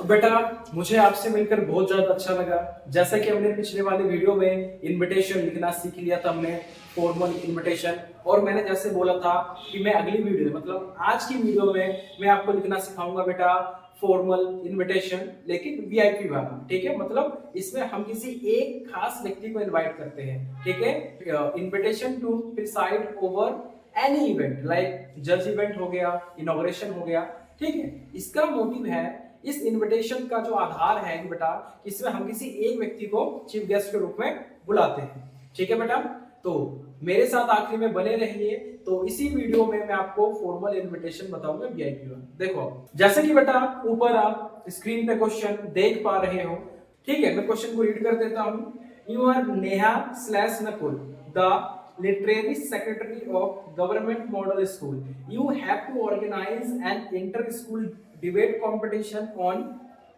बेटा मुझे आपसे मिलकर बहुत ज्यादा अच्छा लगा। जैसा कि हमने पिछले वाले वीडियो में इनविटेशन लिखना सीख लिया था, हमने फॉर्मल इनविटेशन। और मैंने जैसे बोला था कि मैं अगली वीडियो मतलब आज की वीडियो में मैं आपको लिखना सिखाऊंगा बेटा फॉर्मल इनविटेशन, लेकिन वीआईपी वाला। ठीक है, मतलब इसमें हम किसी एक खास व्यक्ति को इनवाइट करते हैं। ठीक है, invitation to preside over any event like जज इवेंट हो गया, इनॉग्रेशन हो गया। ठीक है, इसका मोटिव है, इस इनविटेशन का जो आधार है कि बेटा इसमें हम किसी एक व्यक्ति को चीफ गेस्ट के रूप में बुलाते हैं। ठीक है बेटा, तो मेरे साथ आखिरी में बने रहिए। तो इसी वीडियो में मैं आपको फॉर्मल इनविटेशन बताऊंगा वीआईपी वाला। देखो जैसे कि बेटा ऊपर आप स्क्रीन पे क्वेश्चन देख पा रहे हो। ठीक है, मैं क्वेश्चन को रीड कर देता हूं। You are Neha slash Nakul the literary secretary of government model school. You have to organize an inter-school debate competition on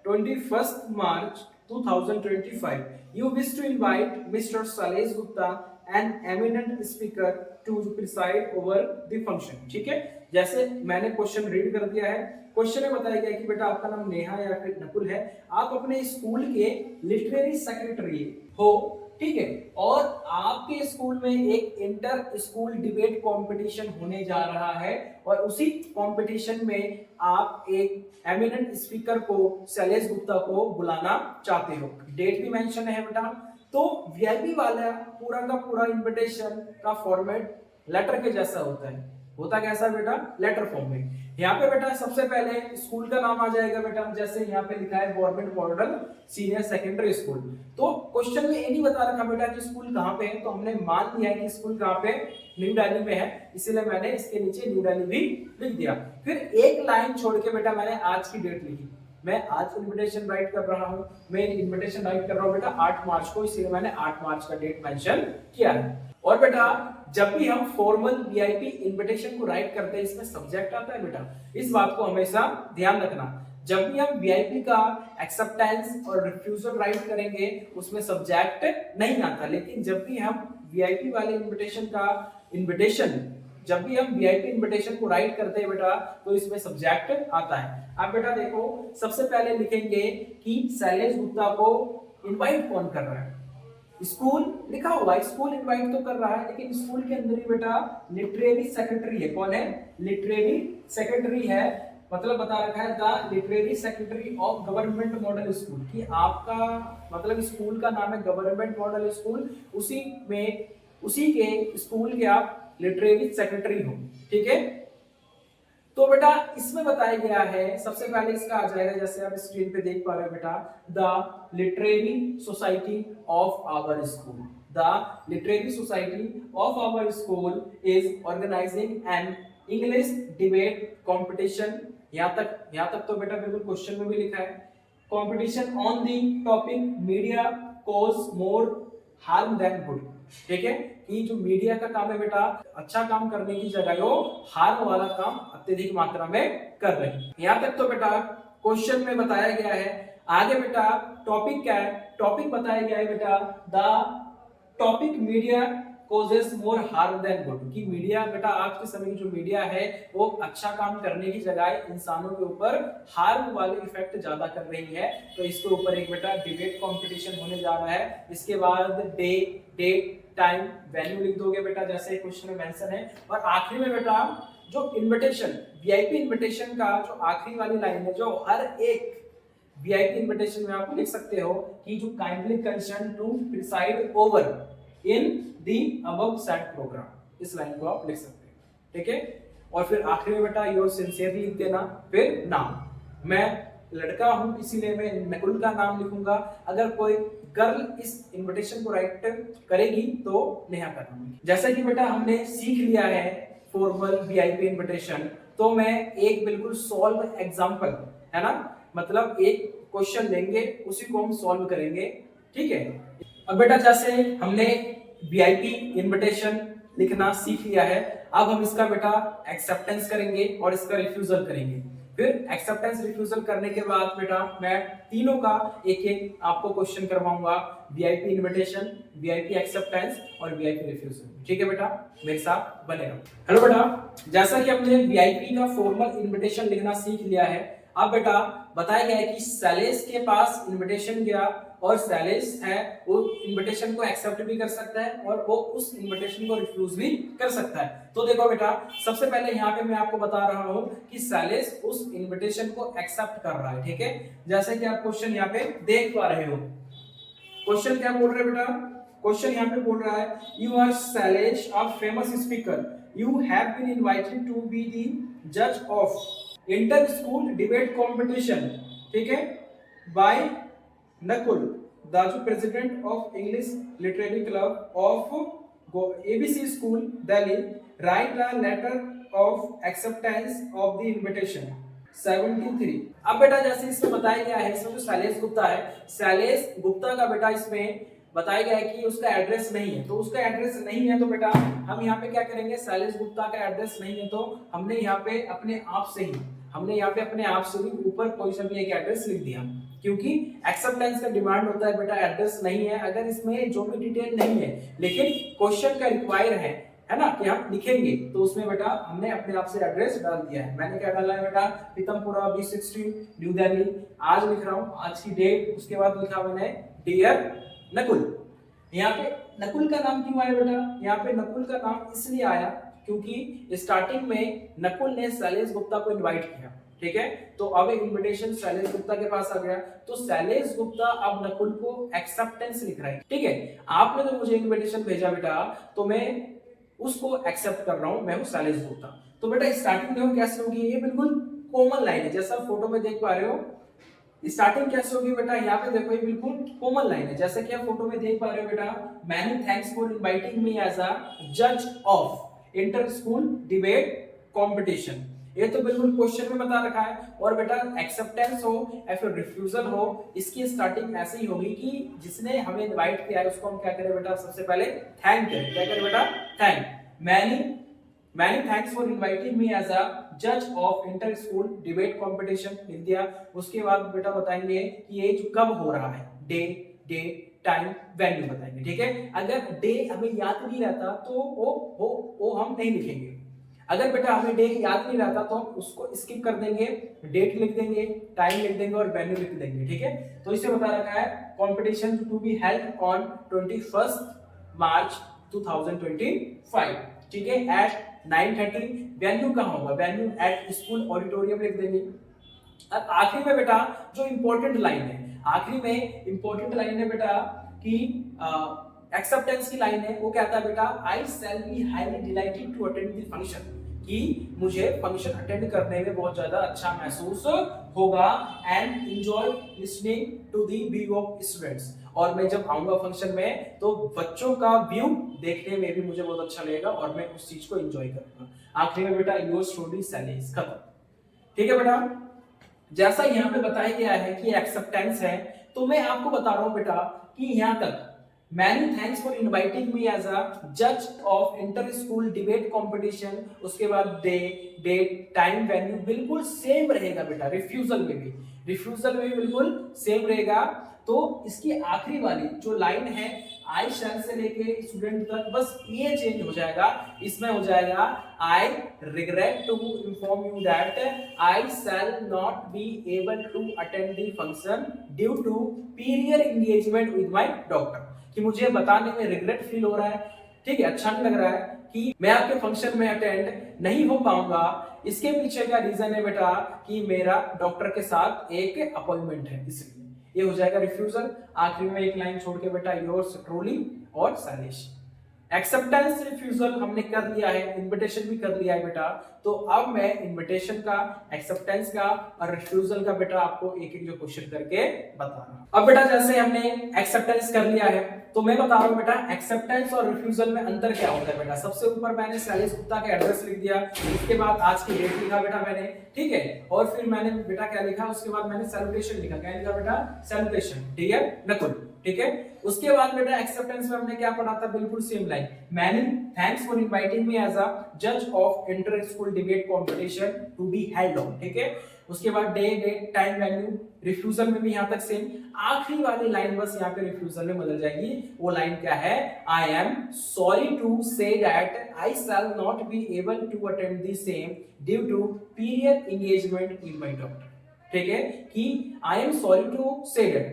21st March 2025. You wish to invite Mr. Salesh Gupta, an eminent speaker, to preside over the function. ठीक है, जैसे मैंने question read कर दिया है। Question में बताया गया कि बेटा आपका नाम नेहा या फिर नकुल है, आप अपने स्कूल के लिटरेरी सेक्रेटरी हो। ठीक है, और आपके स्कूल में एक इंटर स्कूल डिबेट कंपटीशन होने जा रहा है और उसी कंपटीशन में आप एक एमिनेंट स्पीकर को शैलेश गुप्ता को बुलाना चाहते हो। डेट भी मेंशन है बेटा। तो वीआईपी वाला पूरा का पूरा इनविटेशन का फॉर्मेट लेटर के जैसा होता है। होता कैसा बेटा? लेटर फॉर्म में। यहाँ पे बेटा सबसे पहले स्कूल का नाम आ जाएगा बेटा, जैसे यहाँ पे लिखा है government model senior secondary school. तो क्वेश्चन में ये नहीं बता रखा बेटा कि स्कूल कहाँ पे है, तो हमने मान लिया है कि स्कूल कहाँ पे न्यू दिल्ली में है, इसीलिए मैंने इसके नीचे न्यू दिल्ली भी लिख दिया। फिर एक लाइन छोड़ के बेटा मैंने आज की डेट लिखी। मैं आज इनविटेशन राइट कर रहा हूँ, मैं इनविटेशन राइट कर रहा हूँ बेटा 8 मार्च को, इसलिए मैंने 8 मार्च का डेट मेंशन किया है। और बेटा जब भी हम फॉर्मल वीआईपी इनविटेशन को राइट करते हैं, इसमें सब्जेक्ट आता है बेटा, इस बात को हमेशा ध्यान रखना। जब भी हम वीआईपी का एक्सेप्टेंस और रिफ्यूजल राइट करेंगे उसमें सब्जेक्ट नहीं आता, लेकिन जब भी हम वीआईपी वाले जब भी हम वीआईपी इनविटेशन को राइट करते हैं बेटा, तो इसमें सब्जेक्ट आता है। आप बेटा देखो सबसे पहले लिखेंगे कि शैलेश गुप्ता को इनवाइट कौन कर रहा है। स्कूल लिखा हुआ, स्कूल इनवाइट तो कर रहा है, लेकिन स्कूल के अंदर ही बेटा लिटरेरी सेक्रेटरी है। कौन है? लिटरेरी सेक्रेटरी है, मतलब बता रखा है the literary secretary of government model school, कि आपका मतलब स्कूल का नाम है गवर्नमेंट मॉडल स्कूल, उसी के स्कूल के आप लिटरेरी सेक्रेटरी हो। ठीक है, तो बेटा इसमें बताया गया है, सबसे पहले इसका आ जाएगा जैसे आप स्क्रीन पे देख पा रहे हो बेटा, the literary society of our school. The literary society of our school is organising an English debate competition. यहाँ तक तो बेटा बिल्कुल क्वेश्चन में भी लिखा है, competition on the topic media cause more harm then good. ठीक है, कि जो मीडिया का काम है बेटा, अच्छा काम करने की जगह वो हार्म वाला काम अत्यधिक मात्रा में कर रहे हैं। यहाँ तक तो बेटा क्वेश्चन में बताया गया है। आगे बेटा टॉपिक क्या है? टॉपिक बताया गया है बेटा the topic media causes more harm then good, कि मीडिया बेटा आज के समय की जो मीडिया है वो अच्छा काम करने की जगह इंसानों के ऊपर हार्म वाले इफेक्ट ज्यादा कर रही है। तो इसके ऊपर एक बेटा डिबेट कंपटीशन होने जा रहा है। इसके बाद डेट टाइम वेन्यू लिख दोगे बेटा, जैसे क्वेश्चन में मेंशन है। और आखिरी में बेटा जो इनविटेशन वीआईपी इनविटेशन का जो आखिरी वाली लाइन है, जो हर एक वीआईपी इनविटेशन में आप लिख सकते हो कि जो kindly concern to preside over in the above said programme, इस लाइन को आप लिख सकते हैं। ठीक है, और फिर आखिरी में बेटा योर सिंसियरली लिख देना। फिर नाम, मैं लड़का हूं इसीलिए मैं नकुल का नाम लिखूंगा। अगर कोई गर्ल इस इनविटेशन को राइट करेगी तो नेहा का नाम लिखेगी। जैसा कि बेटा हमने सीख लिया है फॉर्मल वीआईपी इनविटेशन, तो मैं एक बिल्कुल सॉल्व एग्जांपल है ना, मतलब एक क्वेश्चन लेंगे उसी को हम सॉल्व करेंगे। ठीक है, अब बेटा जैसे हमने वीआईपी इनविटेशन लिखना सीख लिया है, अब हम इसका बेटा एक्सेप्टेंस करेंगे और इसका रिफ्यूजल करेंगे। फिर एक्सेप्टेंस रिफ्यूजल करने के बाद बेटा मैं तीनों का एक एक आपको क्वेश्चन करवाऊंगा, वीआईपी इनविटेशन, वीआईपी एक्सेप्टेंस और वीआईपी रिफ्यूजल। ठीक है बेटा, मेरे साथ बने रहो। हेलो बेटा, जैसा कि हमने वीआईपी का फॉर्मल इनविटेशन लिखना सीख लिया है, अब बेटा बताया गया है कि सैलेस के पास इनविटेशन गया और सैलेस है वो इनविटेशन को एक्सेप्ट भी कर सकता है और वो उस इनविटेशन को रिफ्यूज भी कर सकता है। तो देखो बेटा सबसे पहले यहाँ पे मैं आपको बता रहा हूँ कि सैलेस उस इनविटेशन को एक्सेप्ट कर रहा है, ठीक है। जैसे कि आप क्वेश्चन यहाँ पे देख पा रहे हो, क्वेश्चन क्या बोल रहे हैं बेटा, क्वेश्चन यहाँ पे बोल रहा है यू आर सैलेस a famous speaker, you have been invited to be the जज of inter school debate competition, ठीक है, by Nakul Daju president of English literary club of ABC school Delhi, write a letter of acceptance of the invitation 73। अब बेटा जैसे इसमें बताया गया है, इसमें जो सैलेस गुप्ता है, सैलेस गुप्ता का बेटा इसमें बताया गया है कि उसका एड्रेस नहीं है, तो उसका एड्रेस नहीं है तो बेटा हम यहाँ पे क्या करेंगे, सैलेस गुप्ता का एड्रेस नहीं है तो हमने यहाँ पे अपने आप से भी ऊपर कोई सा भी एक एड्रेस लिख दिया, क्योंकि एक्सेप्टेंस का डिमांड होता है बेटा एड्रेस नहीं है अगर इसमें जो भी डिटेल नहीं है लेकिन क्वेश्चन का रिक्वायर है ना कि हम लिखेंगे, तो उसमें बेटा हमने अपने आप से एड्रेस डाल दिया है। मैंने क्या डाला है बेटा, पीतमपुरा B16 न्यू दिल्ली, आज लिख रहा हूँ आज की डेट, उसके बाद लिखा मैंने डियर नकुल। यहाँ पे नकुल का नाम क्यों आया बेटा, यहाँ पे नकुल का नाम इसलिए आया क्योंकि स्टार्टिंग में नकुल ने सैलेस गुप्ता को इनवाइट किया, ठीक है, तो अब एक इनविटेशन सैलेस गुप्ता के पास आ गया, तो सैलेस गुप्ता अब नकुल को एक्सेप्टेंस लिख रहा है, ठीक है। आपने तो मुझे इनविटेशन भेजा बेटा तो मैं उसको एक्सेप्ट कर रहा हूं, मैं हूं सैलेस गुप्ता। तो बेटा स्टार्टिंग देखो कैसे होगी, ये बिल्कुल कॉमन लाइन है, जैसा फोटो में देख पा रहे हो। स्टार्टिंग कैसे होगी बेटा, यहाँ पे देखो ये बिल्कुल कॉमन लाइन है, जैसे कि आप फोटो में देख पा रहे हो बेटा, many thanks for inviting me as a जज of inter school debate competition, ये तो बिल्कुल क्वेश्चन में बता रखा है। और बेटा एक्सेप्टेंस हो या फिर रिफ्यूजल हो, इसकी स्टार्टिंग ऐसे ही होगी कि जिसने हमें इनवाइट किया है उसको हम क्या करें बेटा, सबसे पहले थैंक करें, क्या करें बेटा, thank, many thanks for inviting me as a जज of inter school debate competition लिख दिया। उसके बाद बेटा बताएंगे कि ये जो कब हो रहा है, डे, डेट, टाइम, वेन्यू बताएंगे, ठीक है। अगर डे हमें याद नहीं रहता तो वो हम नहीं लिखेंगे, अगर बेटा हमें डे याद नहीं रहता तो हम उसको स्किप कर देंगे, डेट लिख देंगे, टाइम लिख देंगे और वेन्यू लिख देंगे, ठीक है। तो इसे बता रखा है competition to be held on 21 March 2025, ठीक है, एट 9:30। वेन्यू कहाँ होगा, वेन्यू एट स्कूल ऑडिटोरियम लिख देंगे। अब आखिरी में बेटा जो इंपॉर्टेंट लाइन है, आखिरी में इंपॉर्टेंट लाइन है बेटा कि एक्सेप्टेंस की लाइन है, वो कहता है बेटा I shall be highly delighted to attend the function, कि मुझे फंक्शन अटेंड करने में बहुत ज्यादा अच्छा महसूस होगा and enjoy listening to the view of students, और मैं जब आऊंगा फंक्शन में तो बच्चों का व्यू देखने में भी मुझे बहुत अच्छा लगेगा और मैं उस चीज को एंजॉय करूंगा। आखिरी में बेटा योर स्टोरी सैलेस, खत्म, ठीक है बेटा। जैसा यहाँ पे बताया गया है कि एक्सेप्टेंस है, तो मैं आपको बता रहा हूं बेटा कि यहां तक many thanks for inviting me as a जज of inter school debate competition, उसके बाद डे, डेट, टाइम, वेन्यू बिल्कुल सेम रहेगा बेटा, रिफ्यूजल में भी बिल्कुल सेम रहेगा। तो इसकी आखिरी वाली जो लाइन है आई शैल से लेके स्टूडेंट तक, बस ये चेंज हो जाएगा, इसमें हो जाएगा I regret to inform you that I shall not be able to attend the function due to prior engagement with my doctor, कि मुझे बताने में रिग्रेट फील हो रहा है, ठीक है, अच्छा नहीं लग रहा है कि मैं आपके फंक्शन में अटेंड नहीं हो पाऊंगा। इसके पीछे का रीजन है बेटा कि मेरा डॉक्टर के साथ एक अपॉइंटमेंट है, इसलिए ये हो जाएगा रिफ्यूजल। आखिरी में एक लाइन छोड़ के बेटा योर्स ट्रूली और सैलेस। एक्सेप्टेंस रिफ्यूजल हमने कर लिया है, इनविटेशन भी कर लिया है बेटा, तो अब मैं इनविटेशन का, एक्सेप्टेंस का और रिफ्यूजल का बेटा आपको एक एक जो क्वेश्चन करके बता रहा हूं। अब बेटा जैसे हमने एक्सेप्टेंस कर लिया है तो मैं बता रहा हूं बेटा एक्सेप्टेंस और रिफ्यूजल में अंतर क्या होता है बेटा। सबसे ऊपर मैंने सैलेस गुप्ता का एड्रेस लिख दिया, उसके बाद आज की डेट लिखा बेटा मैंने, ठीक है, और फिर मैंने बेटा क्या लिखा, उसके बाद मैंने सैल्यूटेशन लिखा, क्या लिखा बेटा, सैल्यूटेशन, ठीक है, नकुल, ठीक है। उसके बाद बेटा एक्सेप्टेंस में हमने क्या पढ़ा था, बिल्कुल same line, many thanks for inviting me as a जज of inter school debate competition to be held on, ठीक है। उसके बाद day, date, time, venue, refusal में भी यहां तक सेम। आखिरी वाली लाइन बस यहाँ पे रिफ्यूजल में बदल जाएगी, वो लाइन क्या है, I am sorry to say that I shall not be able to attend the same due to period engagement with my doctor, ठीक है, कि I am sorry to say that,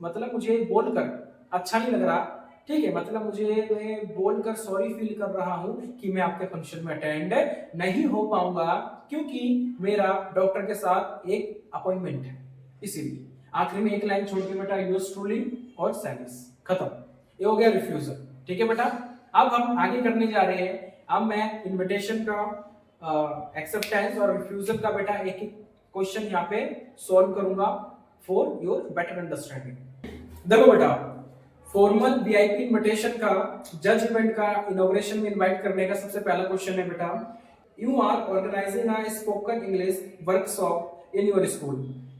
मतलब मुझे बोलकर अच्छा नहीं लग रहा, ठीक है, मतलब मैं बोलकर सॉरी फील कर रहा हूं कि मैं आपके फंक्शन में अटेंड नहीं हो पाऊंगा क्योंकि मेरा डॉक्टर के साथ एक अपॉइंटमेंट है, इसीलिए। आखिरी में एक लाइन छोड़ के बेटा योर्स ट्रूली और सैलिस, खत्म। ये हो गया रिफ्यूजल, ठीक है बेटा। अब हम आगे करने जा रहे हैं। अब मैं इनविटेशन का, एक्सेप्टेंस और रिफ्यूजल का बेटा एक एक क्वेश्चन यहाँ पे सॉल्व करूंगा फॉर योर बेटर अंडरस्टैंडिंग। देखो बेटा, फॉर्मल वीआईपी इनविटेशन का, जज इवेंट का इनॉग्रेशन में इनवाइट करने का सबसे पहला क्वेश्चन है बेटा, you are organising a spoken English workshop in your school,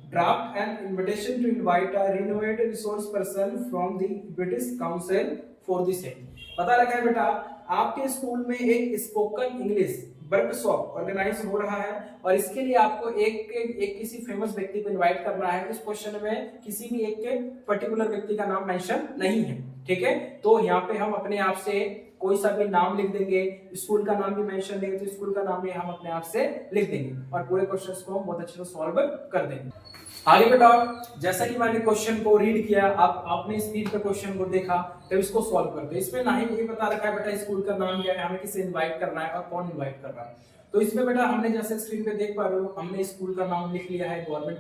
draft an invitation to invite a renovate resource person from the British Council for the same. पता लगा है बेटा, आपके स्कूल में एक स्पोकन इंग्लिश वर्कशॉप ऑर्गेनाइज हो रहा है और इसके लिए आपको एक किसी फेमस व्यक्ति को इनवाइट करना है। इस क्वेश्चन में किसी भी एक पर्टिकुलर व्यक्ति का नाम मेंशन नहीं है, ठीक है। तो यहाँ पे हम अपने आप से कोई सा भी नाम लिख देंगे, स्कूल का नाम भी मेंशन नहीं है तो स्कूल का नाम भी हम अपने आप से लिख देंगे और पूरे क्वेश्चंस को हम बहुत अच्छे से सॉल्व कर देंगे। आगे बेटा, जैसा कि मैंने क्वेश्चन को रीड किया, आपने स्क्रीन पे क्वेश्चन को देखा, तब इसको सॉल्व करते हैं। इसमें ना ही ये बता रखा है बेटा स्कूल का नाम क्या है, हमें किसे इनवाइट करना है और कौन इनवाइट कर रहा है। तो इसमें बेटा हमने जैसे स्क्रीन पे देख पा रहे हो, हमने स्कूल का नाम लिख लिया है, government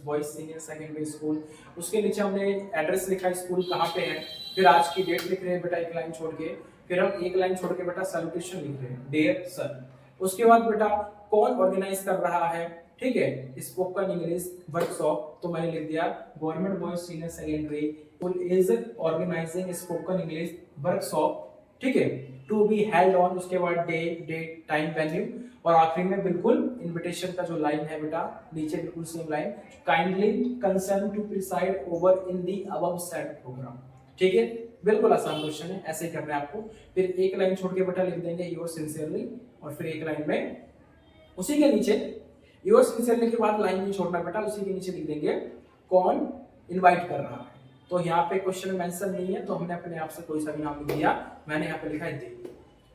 boys senior secondary school. उसके नीचे हमने एड्रेस लिखा है, स्कूल कहाँ पे है, फिर आज की डेट लिख रहे हैं बेटा एक लाइन छोड़ के, फिर हम एक लाइन छोड़ के बेटा सैल्यूटेशन लिख रहे हैं, डियर सर। उसके बाद बेटा कौन ऑर्गेनाइज कर रहा है, ठीक है, स्पोकन इंग्लिश वर्कशॉप, तो मैंने लिख दिया government boys senior secondary school is organising spoken English workshop, ठीक है, टू बी हेल्ड ऑन, उसके बाद डे, डेट, टाइम, वेन्यू, और आखिरी में बिल्कुल इनविटेशन का जो लाइन है बेटा नीचे बिल्कुल same line, kindly concern to preside over in the above said programme, ठीक है। बिल्कुल आसान क्वेश्चन है, ऐसे ही करना है आपको। फिर एक लाइन छोड़ के बेटा लिख देंगे योर सिंसियरली, और फिर एक लाइन में उसी के नीचे योर सिंसियरली के बाद लाइन नहीं छोड़ना बेटा, उसी के नीचे लिख देंगे कौन इनवाइट कर रहा है। तो यहाँ पे क्वेश्चन में मेंशन नहीं है तो हमने अपने आप से कोई सा भी नाम लिख दिया, मैंने यहाँ पे लिखा है दे,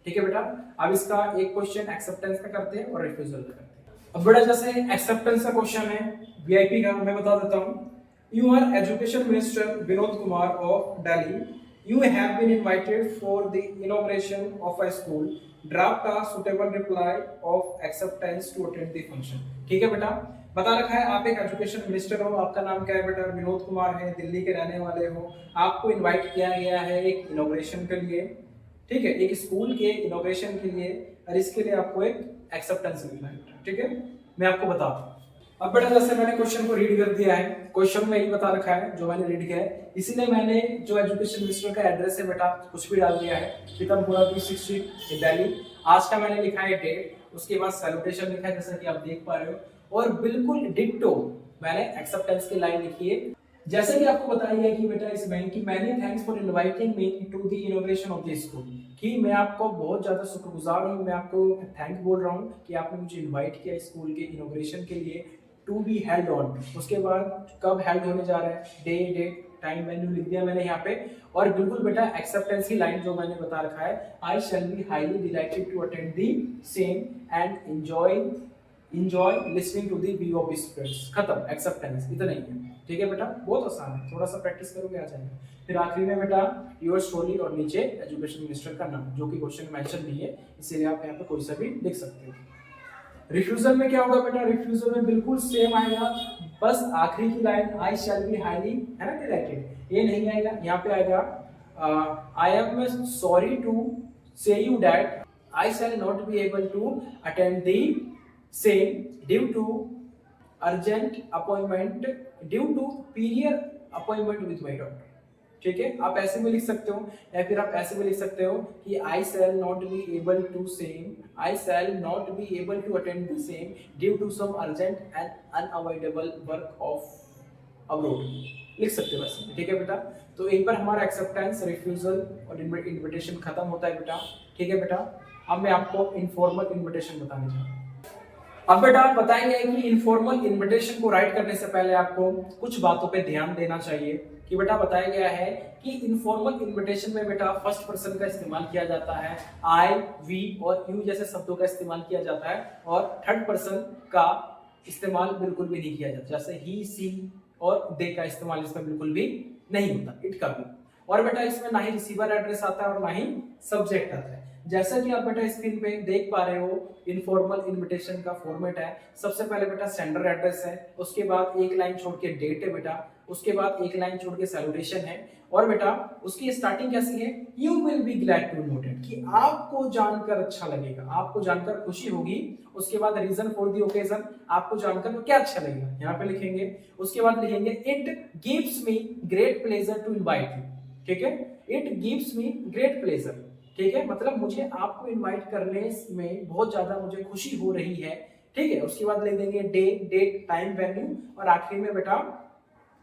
ठीक है बेटा। अब इसका एक क्वेश्चन एक्सेप्टेंस का करते हैं और रिफ्यूजल का करते हैं। अब बेटा जैसे एक्सेप्टेंस का क्वेश्चन है वीआईपी का, मैं बता देता हूँ। You are education minister Vinod Kumar of Delhi, you have been invited for the inauguration of a school, draft a suitable reply of acceptance to attend the function, ठीक है बेटा। बता रखा है आप एक एजुकेशन मिनिस्टर हो, आपका नाम क्या है बेटा, विनोद कुमार है, दिल्ली के रहने वाले हो, आपको इनवाइट किया गया है एक इनॉग्रेशन के लिए, ठीक है, एक स्कूल के इनॉग्रेशन के लिए, और इसके लिए आपको एक एक्सेप्टेंस लिखना है, ठीक है। मैं आपको बताता हूँ। अब बेटा जैसे मैंने क्वेश्चन को रीड कर दिया है, क्वेश्चन में यही बता रखा है जो मैंने रीड किया है, इसीलिए मैंने जो एजुकेशन मिनिस्टर का एड्रेस है बेटा कुछ भी डाल दिया है, पीतमपुरा B6 स्ट्रीट दिल्ली। आज का मैंने लिखा है डेट, उसके बाद सैल्यूटेशन लिखा है जैसा कि आप देख पा रहे हो, और बिल्कुल डिट्टो मैंने एक्सेप्टेंस की लाइन लिखी है। जैसे कि आपको बताया गया कि बेटा इस बैंक की many thanks for inviting me to the inauguration of the school, कि मैं आपको बहुत ज्यादा शुक्रगुजार हूँ, मैं आपको थैंक बोल रहा हूँ कि आपने मुझे इनवाइट किया स्कूल के इनॉग्रेशन के लिए, टू बी हेल्ड ऑन, उसके बाद कब हेल्ड होने जा रहा है, डे, डेट, टाइम, वेन्यू लिख दिया मैंने यहाँ पे। और बिल्कुल बेटा एक्सेप्टेंस की लाइन जो मैंने बता रखा है, I shall be highly delighted to attend the same and enjoy listening to the view of spirits, खत्म, एक्सेप्टेंस इतना ही है, ठीक है बेटा। बहुत आसान है, थोड़ा सा प्रैक्टिस करोगे आ जाएगा। फिर आखिरी में बेटा योर स्टोरी और नीचे एजुकेशन मिनिस्टर का नाम, जो कि क्वेश्चन में मेंशन नहीं है, इसीलिए आप यहाँ पे कोई सा भी लिख सकते हो। रिफ्यूजल में क्या होगा बेटा, रिफ्यूजल में बिल्कुल सेम आएगा, बस आखिरी की line I shall be highly, है ना, डिलाइटेड, ये नहीं आएगा, यहाँ पे आएगा I am sorry to say you that I shall not be able to attend the same due to urgent appointment, due to period appointment with my doctor, ठीक है। आप ऐसे भी लिख सकते हो, या फिर आप ऐसे भी लिख सकते हो कि I shall not be able to same, I shall not be able to attend the same due to some urgent and unavoidable work of abroad, लिख सकते हो वैसे, ठीक है बेटा। तो एक बार हमारा एक्सेप्टेंस, रिफ्यूजल और इनविटेशन खत्म होता है बेटा, ठीक है बेटा। अब मैं आपको इनफॉर्मल इनविटेशन बताने जा रहा हूँ। अब बेटा बताएंगे कि इनफॉर्मल इनविटेशन को राइट करने से पहले आपको कुछ बातों पे ध्यान देना चाहिए। कि बेटा बताया गया है कि इनफॉर्मल इनविटेशन में बेटा फर्स्ट पर्सन का इस्तेमाल किया जाता है, आई, वी और यू जैसे शब्दों का इस्तेमाल किया जाता है, और थर्ड पर्सन का इस्तेमाल बिल्कुल भी नहीं किया जाता, जैसे ही, सी और दे का इस्तेमाल इसमें बिल्कुल भी नहीं होता, इट का भी। और बेटा इसमें ना ही रिसीवर एड्रेस आता है और ना ही सब्जेक्ट आता है। जैसा कि आप बेटा स्क्रीन पे देख पा रहे हो, इनफॉर्मल इनविटेशन का फॉर्मेट है। सबसे पहले बेटा सेंडर एड्रेस है, उसके बाद एक लाइन छोड़ के डेट है बेटा, उसके बाद एक लाइन छोड़ के सैल्यूटेशन है, और बेटा उसकी स्टार्टिंग कैसी है, you will be glad to know that, कि आपको जानकर अच्छा लगेगा, आपको जानकर खुशी होगी। उसके बाद रीजन फॉर द ओकेजन, आपको जानकर क्या अच्छा लगेगा, यहाँ पे लिखेंगे। उसके बाद लिखेंगे it gives me great pleasure to invite you, ठीक है, it gives me great pleasure, ठीक है, मतलब मुझे आपको इनवाइट करने में बहुत ज्यादा मुझे खुशी हो रही है, ठीक है। उसके बाद लिख देंगे डे, डेट, टाइम, वेन्यू, और आखिर में बेटा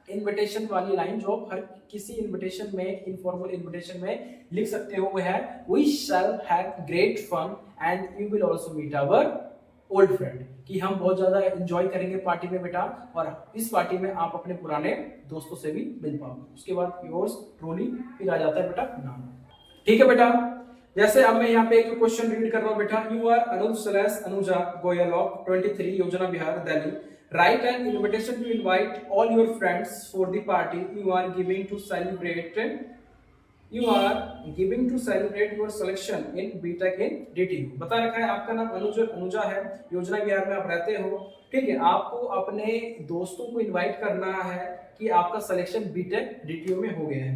इनविटेशन वाली लाइन जो हर किसी इनविटेशन में, इनफॉर्मल इनविटेशन में लिख सकते हो, वो है we shall have great fun and you will also meet our old friend, कि हम बहुत ज्यादा एंजॉय करेंगे पार्टी में बेटा, और इस पार्टी में आप अपने पुराने दोस्तों से भी मिल पाओगे। उसके बाद योर्स ट्रूली, फिर आ जाता है बेटा नाम, ठीक है बेटा। जैसे अब मैं यहाँ पे एक क्वेश्चन रीड कर रहा हूँ बेटा, you are Anuja Goyal of 23 Yojana Bihar Delhi, write an invitation to invite all your friends for the party you are giving to celebrate your selection in BTech in DTU। बता रखा है आपका नाम अनुजा है, योजना बिहार में आप रहते हो, ठीक है। आपको अपने दोस्तों को इनवाइट करना है कि आपका सिलेक्शन बीटेक DTU में हो गया है।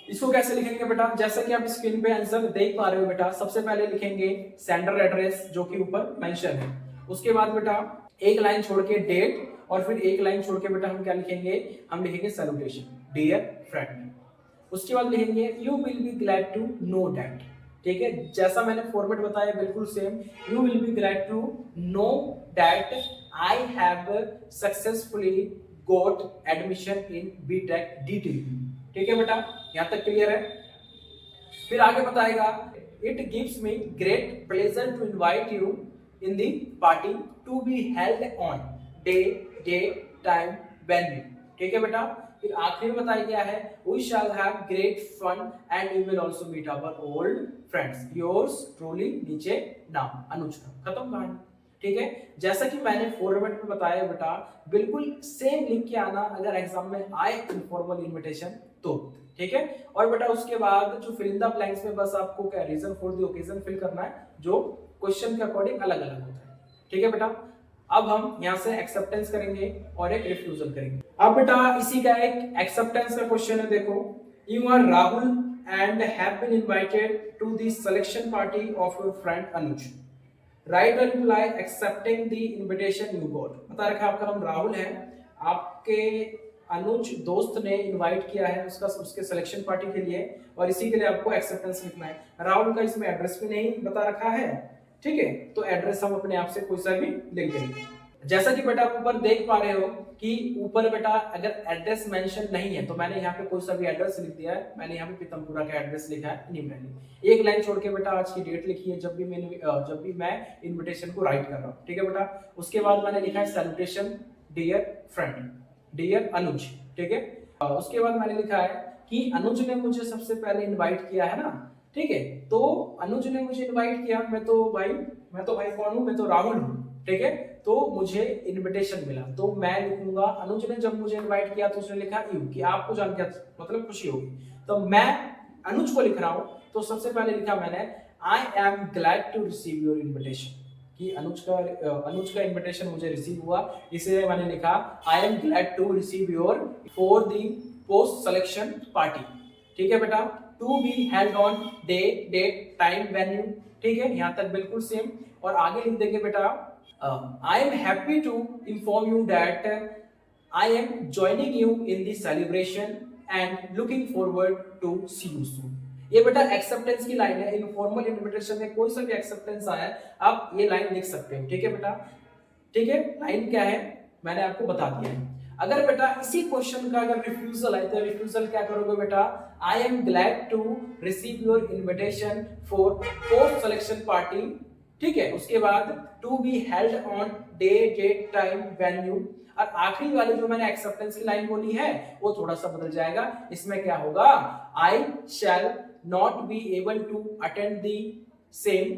इसको कैसे लिखेंगे बेटा, जैसा कि आप स्क्रीन पे आंसर देख पा रहे हो बेटा, सबसे पहले लिखेंगे सेंडर एड्रेस जो कि ऊपर मेंशन है। उसके बाद बेटा एक लाइन छोड़ के डेट, और फिर एक लाइन छोड़ के बेटा हम क्या लिखेंगे, हम लिखेंगे सैल्यूटेशन, डियर फ्रेंड। उसके बाद लिखेंगे you will be glad to know that, ठीक है, जैसा मैंने फॉर्मेट बताया बिल्कुल same, you will be glad to know that I have successfully got admission in BTech DTU, ठीक है बेटा, यहां तक क्लियर है। फिर आगे बताएगा it gives me great pleasure to invite you in the party to be held on day, date, time, venue, ठीक है बेटा। फिर आखिर में बताया गया है we shall have great fun and you will also meet our old friends, yours truly, नीचे नाम अनुष्का, खत्म कहानी, ठीक है। जैसा कि मैंने फॉर्मेट में बताया बेटा, बिल्कुल सेम लिख के आना अगर एग्जाम में आए इनफॉर्मल इनविटेशन तो, ठीक है। और बेटा उसके बाद जो फिल इन द ब्लैंक्स में बस आपको क्या reason for the occasion fill करना है, जो क्वेश्चन के अकॉर्डिंग अलग अलग होता है, ठीक है बेटा। अब हम यहाँ से एक्सेप्टेंस करेंगे और एक रिफ्यूजल करेंगे। अब बेटा इसी का एक एक्सेप्टेंस का क्वेश्चन है, देखो, you are Rahul and have been invited to the selection party of your friend Anuj, write a reply accepting the invitation you got. बता रखा है आपका नाम राहुल है, आपके अनुज दोस्त ने इनवाइट किया है उसके सिलेक्शन पार्टी के लिए, और इसी के लिए आपको एक्सेप्टेंस लिखना है। राहुल का इसमें एड्रेस भी नहीं बता रखा है, ठीक है, तो एड्रेस हम अपने आप से कोई सा भी लिख देंगे। जैसा कि बेटा आप ऊपर देख पा रहे हो कि ऊपर बेटा अगर एड्रेस मेंशन नहीं है तो मैंने यहाँ पे कोई सा भी एड्रेस लिख दिया है। मैंने यहाँ पे पीतमपुरा का एड्रेस लिखा है निम्रली। एक लाइन छोड़ के बेटा आज की डेट लिखी है जब भी मैं इन्विटेशन को राइट कर रहा हूँ, ठीक है बेटा। उसके बाद मैंने लिखा है सैल्यूटेशन डियर फ्रेंड, डियर अनुज, ठीक है। उसके बाद मैंने लिखा है कि अनुज ने मुझे सबसे पहले इन्वाइट किया है ना, ठीक है, तो अनुज ने मुझे इनवाइट किया, मैं तो भाई कौन हूँ, मैं तो राहुल हूँ, ठीक है, तो मुझे इनविटेशन मिला, तो मैं लिखूंगा अनुज ने जब मुझे इनवाइट किया तो उसने लिखा यू, कि आपको जान के मतलब खुशी होगी, तो मैं अनुज को लिख रहा हूँ, तो सबसे पहले लिखा मैंने I am glad to receive your invitation, कि अनुज का इन्विटेशन मुझे रिसीव हुआ, इसलिए मैंने लिखा I am glad to receive your for the post selection party, ठीक है बेटा, to be held on day, date, time, venue, ठीक है, यहां तक बिल्कुल सेम। और आगे लिख देंगे बेटा I am happy to inform you that I am joining you in the celebration and looking forward to see you soon. ये बेटा एक्सेप्टेंस की लाइन है, इनफॉर्मल इनविटेशन में कोई सा भी एक्सेप्टेंस आया आप ये लाइन लिख सकते हो, ठीक है बेटा, ठीक है। लाइन क्या है मैंने आपको बता दिया है। अगर बेटा इसी क्वेश्चन का अगर रिफ्यूजल है तो रिफ्यूजल क्या करोगे बेटा, I am glad to receive your invitation for post selection party, ठीक है। उसके बाद to be held on day, date, time, venue, और आखिरी वाली जो मैंने एक्सेप्टेंस की लाइन बोली है वो थोड़ा सा बदल जाएगा। इसमें क्या होगा, I shall not be able to attend the same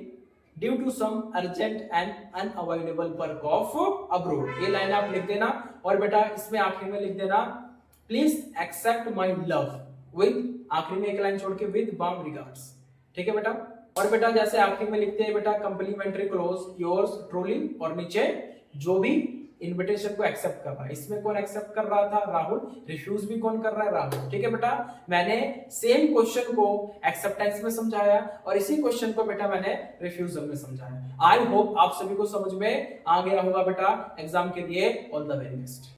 due to some urgent and unavoidable work of abroad. ये लाइन आप लिख देना और बेटा इसमें आखिरी में लिख देना please accept my love with, आखिरी में एक लाइन छोड़ के विद वार्म रिगार्ड्स। ठीक है बेटा। और बेटा जैसे आखिरी में लिखते हैं बेटा कंप्लीमेंट्री क्लोज योर्स ट्रूली, और नीचे जो भी इनविटेशन को एक्सेप्ट कर रहा है, इसमें कौन एक्सेप्ट कर रहा था, राहुल, रिफ्यूज भी कौन कर रहा है, राहुल। ठीक है बेटा, मैंने सेम क्वेश्चन को एक्सेप्टेंस में समझाया और इसी क्वेश्चन को बेटा मैंने रिफ्यूजल में समझाया। आई होप आप सभी को समझ में आ गया होगा बेटा। एग्जाम के लिए ऑल द वेरी बेस्ट।